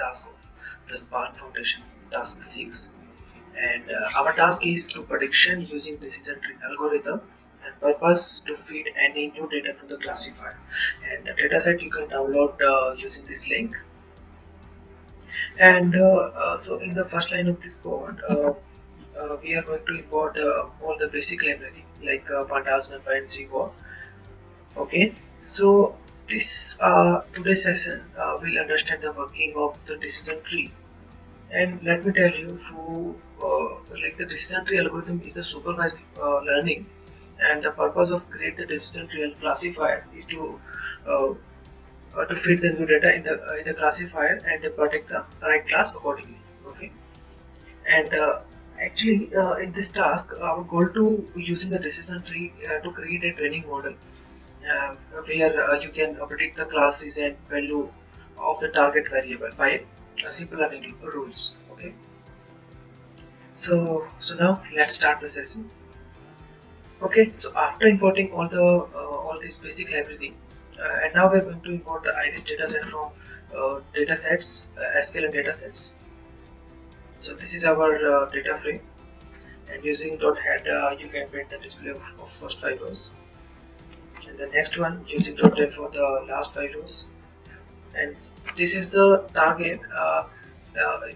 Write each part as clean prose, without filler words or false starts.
task of the Spark Foundation, task 6. And our task is to prediction using decision tree algorithm, and purpose to feed any new data to the classifier. And the dataset you can download using this link. And so in the first line of this code, we are going to import all the basic library like pandas, numpy, and zwo. Okay, so this today's session will understand the working of the decision tree. And let me tell you, like the decision tree algorithm is the supervised learning, and the purpose of create the decision tree classifier is uh, to feed the new data in the classifier and protect the right class accordingly. Okay, and actually in this task, our goal to using the decision tree to create a training model uh, where you can predict the classes and value of the target variable by simple learning rules. Okay. So now let's start the session. Okay, so after importing all this basic library, and now we're going to import the iris dataset from datasets, SQL and datasets. So this is our data frame, and using .head you can print the display of first 5 rows, and the next one using .def for the last 5 rows. And this is the target.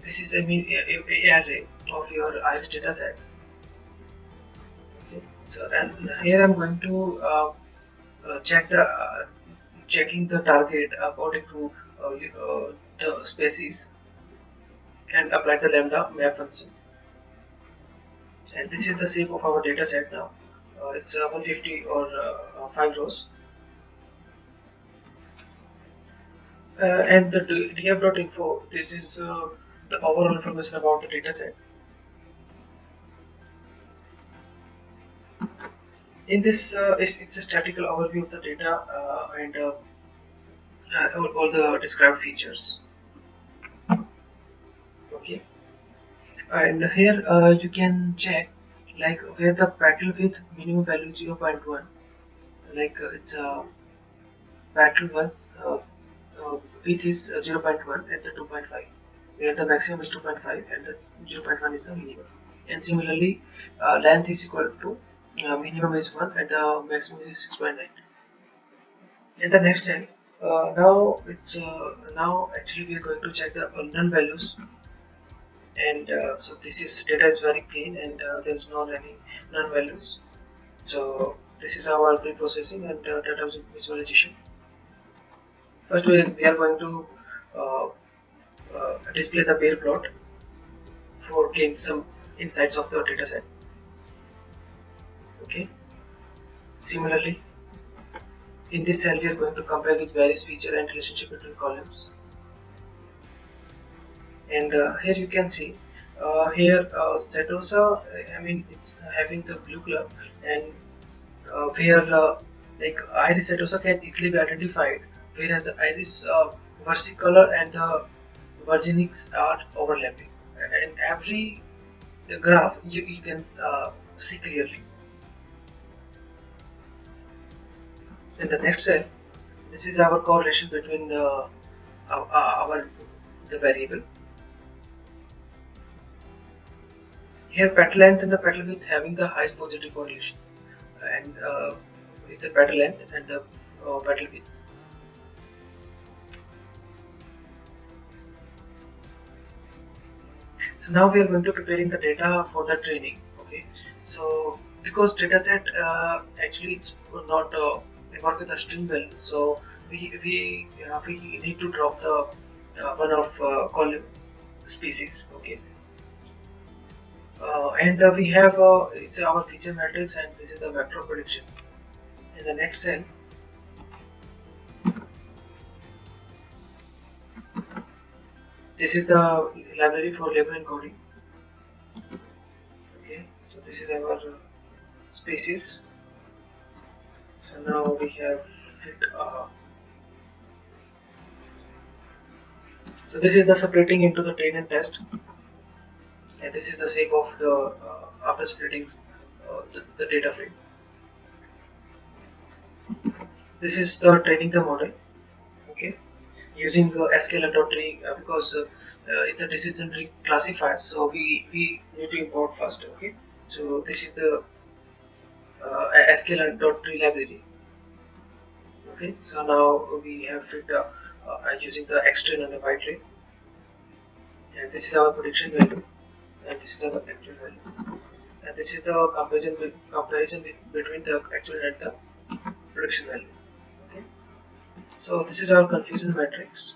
This is a array of your iris dataset. Okay. So and here I'm going to checking the target according to the species and apply the lambda map function. And this is the shape of our data set now. It's 150 or 5 rows. And the df.info, this is the overall information about the data set. In this, it's a statical overview of the data and all the described features. Okay, and here you can check like where the petal width minimum value 0.1, like it's a petal one width is 0.1 and the 2.5, where the maximum is 2.5 and the 0.1 is the minimum. And similarly, length is equal to minimum is 1 and the maximum is 6.9. In the next cell, now actually we are going to check the null values, and so this is data is very clean and there's not any null values. So this is our pre-processing and data visualization. First, we are going to uh, display the bare plot for gain some insights of the dataset. Okay. Similarly, in this cell, we are going to compare with various feature and relationship between columns. And here you can see here Setosa, I mean it's having the blue color, and where like iris Setosa can easily be identified, whereas the iris versicolor and the virginix are overlapping, and every graph you can see clearly. In the next cell, this is our correlation between the variable. Here petal length and the petal width having the highest positive correlation, and is the petal length and the petal width. So now we are going to preparing the data for the training. Okay, so because dataset actually it's not work with the string value, so we need to drop the one of column species. Okay, and we have it's our feature matrix, and this is the vector prediction. In the next cell, this is the library for label encoding. Okay, so this is our species. So now we have it. So this is the separating into the train and test, and this is the shape of the after splitting the data frame. This is the training the model. Okay, using sklearn tree because it's a decision tree classifier, so we need to import first. Okay, so this is the sklearn tree library. Okay, so now we have fit using the external and the byte tree, and this is our prediction value, and this is our actual value, and this is the between the actual and the prediction value. Okay, so this is our confusion matrix.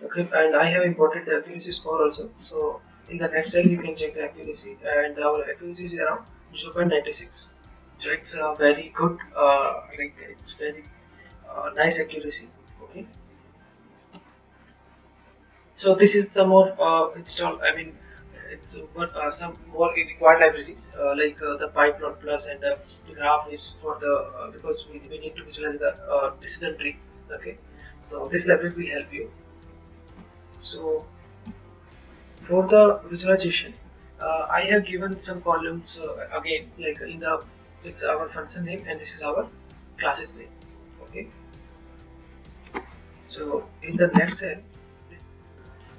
Okay, and I have imported the accuracy score also. So in the next cell you can check the accuracy, and our accuracy is around 0.96. So it's very good, like it's very nice accuracy. Okay, so this is some more install. I mean, it's some more required libraries like the Pyplot Plus and the graph is for the because we need to visualize the decision tree. Okay, so this library will help you. So for the visualization, I have given some columns again, like in the it's our function name and this is our classes name. Okay, so in the next cell,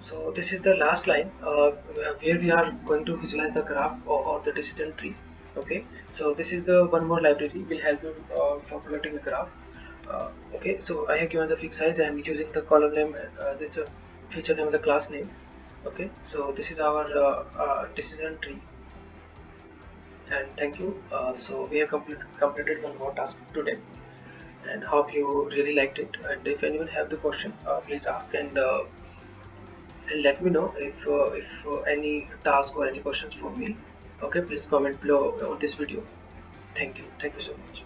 so this is the last line where we are going to visualize the graph or the decision tree. Okay, so this is the one more library will help you for plotting a graph. Okay, so I have given the fixed size and using the column name, this feature name, the class name. Okay, so this is our decision tree, and thank you. So we have completed one more task today, and hope you really liked it. And if anyone have the question, please ask and let me know if any task or any questions for me. Okay, please comment below on this video. Thank you so much.